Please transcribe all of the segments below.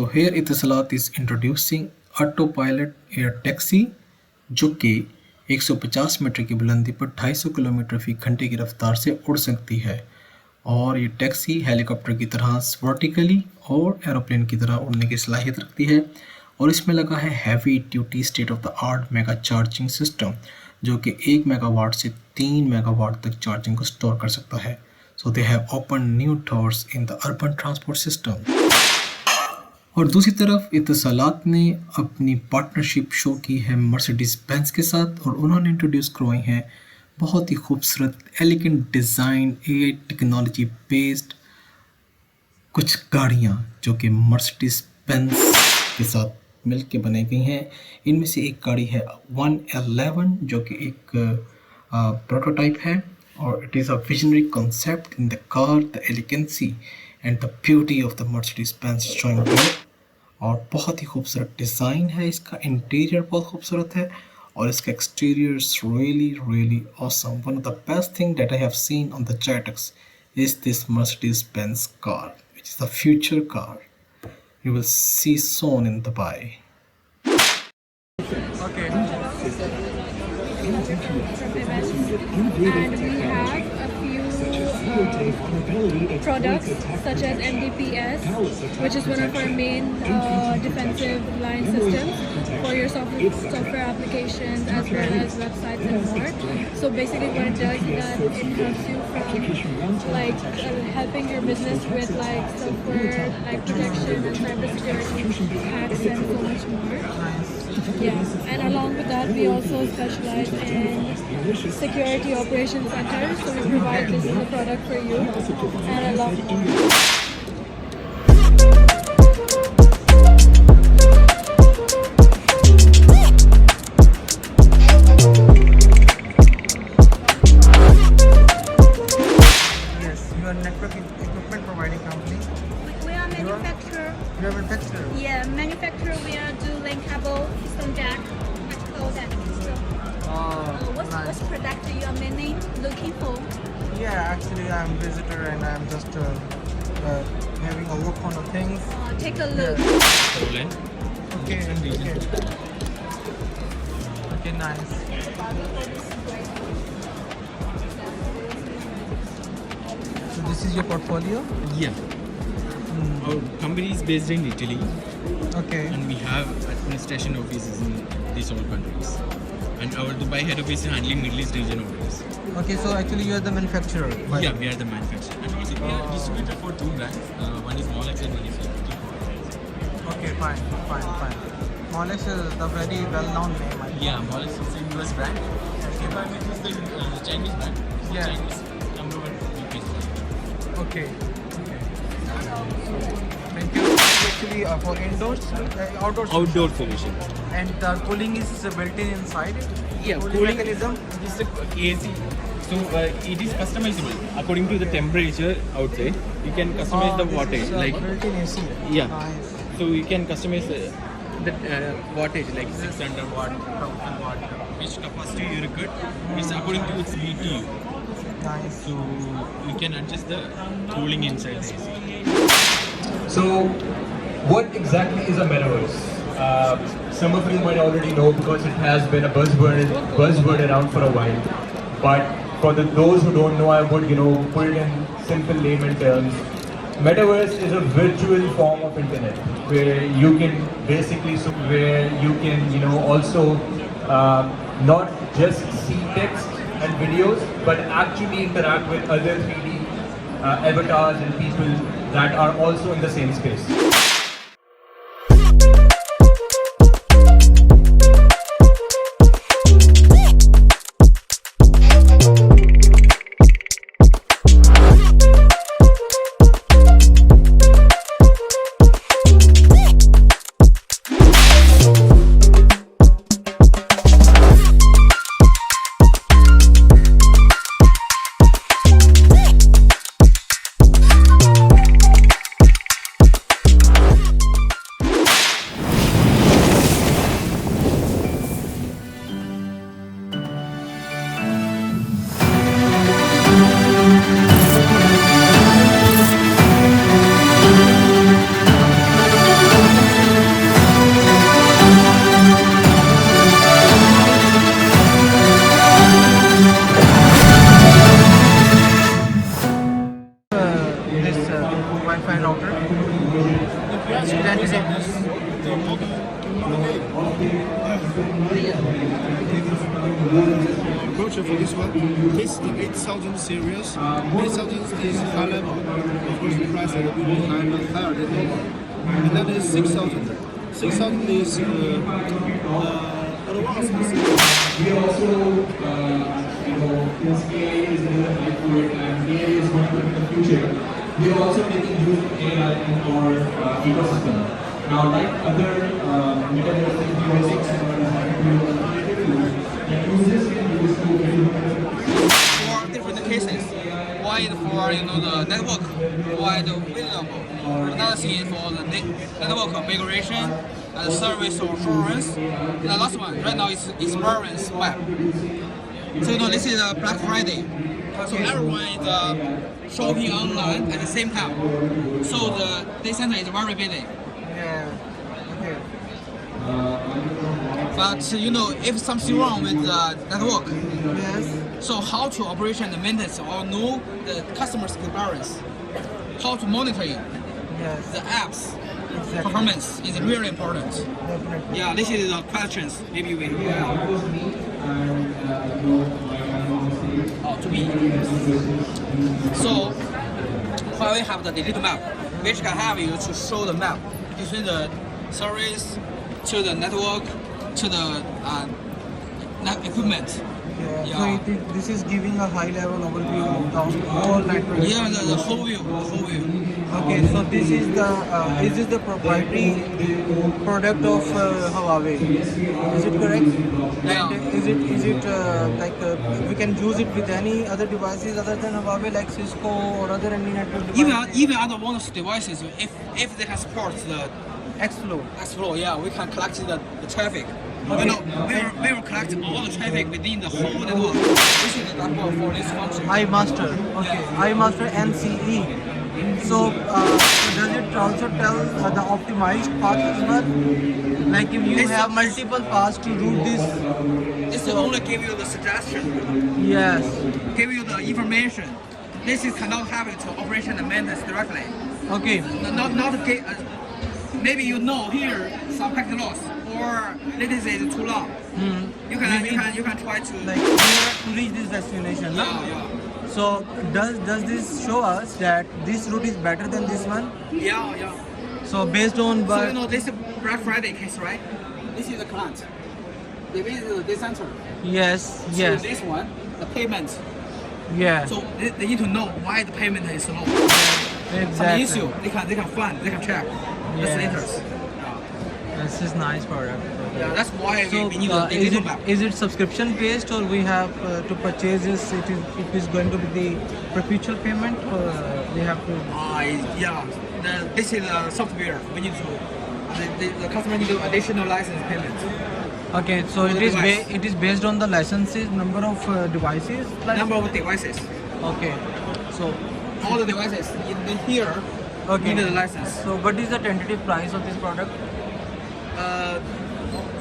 So here Etisalat is introducing Autopilot Air Taxi जो कि 150 metre की बुलंदी पर 250 किलोमीटर फी घंटे की रफ्तार से उड़ सकती है और ये टैक्सी हेलीकॉप्टर की तरह वर्टिकली और एरोप्लेन की तरह उड़ने की सलाहियत रखती है और इसमें लगा है heavy duty state of the art mega charging system जो कि 1 मेगावाट से 3 मेगावाट तक चार्जिंग को स्टोर कर सकता है. So they have open new doors in the urban transport system. और दूसरी तरफ इतिसालात ने अपनी पार्टनरशिप शो की है मर्सिडीज बेंज के साथ और उन्होंने इंट्रोड्यूस करवाई हैं बहुत ही खूबसूरत elegant design AI technology based कुछ गाड़ियाँ जो कि मर्सिडीज बेंज के साथ मिलके बनाई गई हैं. इनमें से एक गाड़ी है 111 जो कि एक प्रोटोटाइप है और it is a visionary concept in the car the elegancy and the beauty of the Mercedes Benz showing there. और बहुत ही खूबसूरत डिज़ाइन है इसका. इंटीरियर बहुत खूबसूरत है और इसका exterior is really awesome. One of the best thing that I have seen on the GITEX is this Mercedes-Benz car, which is the future car you will see soon in Dubai. Okay. And we have a few products such as MDPS, which is one of our main defensive line systems for your software applications as well as websites and more. So basically what it does is that it helps you from helping your business with software protection and cybersecurity hacks and so much more. Yeah, and along with that we also specialize in security operations centers, so we provide this as a product for you and a lot more. Yes, you are network equipment providing company. We are manufacturer. You are manufacturer. Yeah, manufacturer. We are do link cable, stone jack, electrical that. So, what's product you are mainly looking for? Yeah, actually I'm visitor and I'm just having a look on the things. Take a look. Soaring. Okay. Okay. Okay, nice. So this is your portfolio? Yeah. Our company is based in Italy Okay. and we have administration offices in these all countries. And our Dubai head office is handling Middle East region orders. Okay, so actually you are the manufacturer. right? Yeah, we are the manufacturer. And also we are distributor for two brands. One is Molex and one is Futuristic. Okay, fine. Molex is the very well-known name. I think. Yeah, Molex is a US brand. K-Biomet is the Chinese brand. Yeah. Chinese number one UK brand. Okay. Thank you. Actually, for indoors, outdoors. Outdoor solution. And the cooling is built in inside. Yeah, Cooling mechanism. This is AC. So it is customizable according to the temperature outside. You can customize the wattage. It's, Like built in AC. yeah. Nice. So you can customize the wattage like 600 watt, 1000 watt, which capacity you require. It's according to its BTU. Nice. So you can adjust the cooling inside the AC. So, what exactly is a metaverse? Some of you might already know because it has been a buzzword around for a while. But for those who don't know, I would put it in simple layman terms. Metaverse is a virtual form of internet where you can also not just see text and videos, but actually interact with other 3D avatars and people that are also in the same space. Brochure for this one. This is the 8000 series. 8000 is high level. Of course, the price will be higher than that. And then is 6000. 6000 is advanced. We also, since AI is another hype and AI is going to be the future, we are also making use of AI in our ecosystem. Now, like other metaverse devices and alternative tools, the users can use to For different cases, why for the network, why the variable. Another thing is for the network configuration and service or assurance. And the last one right now is experience web. So this is Black Friday. So everyone is shopping online at the same time. So the data center is very busy. Yeah. Okay. But if something wrong with the network, Yes. so how to operation the maintenance or know the customer's experience, how to monitor it, Yes. the apps Exactly. performance is really important. Definitely. Yeah, this is the questions maybe we to be. So while we have the digital map, which can have you to show the map between the service to the network to the equipment. Yeah. Yeah. So this is giving a high level overview of the whole network. Yeah, the whole view, Okay, so this is the proprietary product of Huawei. Is it correct? Yeah. And is it we can use it with any other devices other than Huawei, like Cisco or other any network devices? Even other wireless devices, if they can support the Xflow. yeah, we can collect the traffic. We will collect all the traffic within the whole network. This is the network for this function. iMaster. Okay. iMaster NCE. So does it also tell the optimized path as well? Like if you have multiple paths to route this? This will only give you the suggestion, Yes. give you the information. This is cannot have it to operation and maintenance directly. Okay. Not get, maybe here some packet loss or latency is too long. You can try to Like you have to reach this destination. no? yeah. So does this show us that this route is better than this one? Yeah. So based on So this is Black Friday case, right? This is the client. They visit the data center. yes. So this one, the payment. Yeah. So they need to know why the payment is low. Some Exactly. issue they can find, they can check the Yes. status. This is nice product. Yeah, that's why So we need the digital map. is it subscription based or we have to purchase this? It is going to be the perpetual payment or we have to? Yeah, this is software. We need to the customer need to additional license payment. Okay, so For the device. it is based on the licenses, number of devices. Number of devices. Okay, so All the devices in here okay. need the license. So what is the tentative price of this product?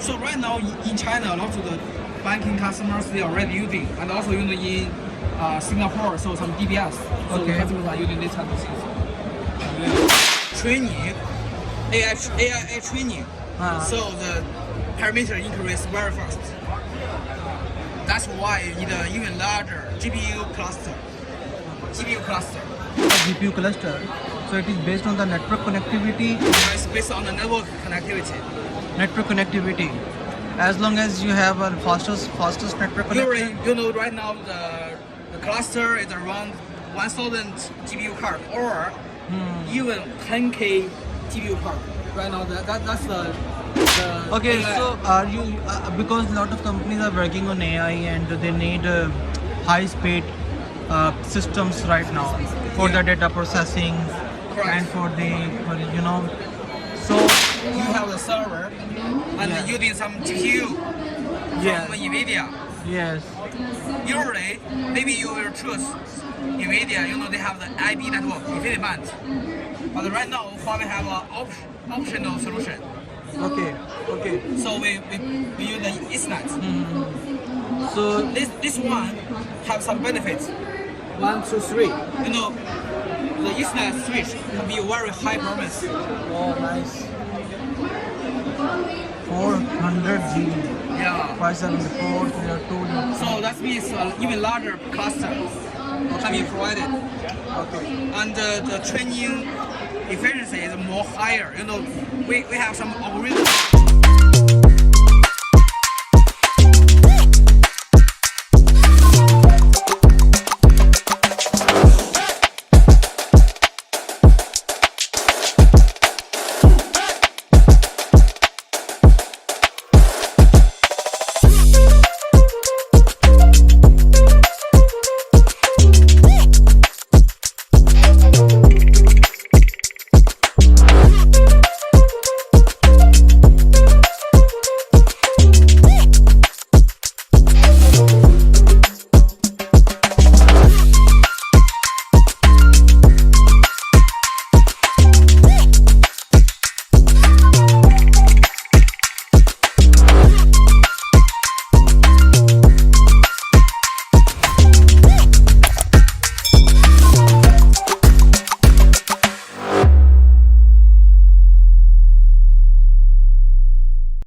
So right now in China, a lot of the banking customers they are already using, and also in Singapore, so some DBS. So the Okay. customers are using this type of things. Training, AI training. So the parameter increase very fast. That's why you need an even larger GPU cluster. GPU cluster. So it is based on the network connectivity. It's based on the network connectivity. Network connectivity. As long as you have a fastest network connection. Right now the cluster is around 1,000 GPU card or even 10K GPU card. Right now that's the Okay, AI. so are you because a lot of companies are working on AI and they need high speed systems right now for the data processing and for so you have the server and using some GPU from NVIDIA. yes. Usually, maybe you will choose NVIDIA. They have the IB network, InfiniBand. But right now, Huawei have an optional solution. Okay. So we use the Ethernet. So This one have some benefits. 1, 2, 3. The Ethernet switch can be very high performance. oh nice. 100G, Yeah. 574, layer 2, layer So that means even larger cluster can be provided. Okay. And the training efficiency is more higher. You know, we have some algorithm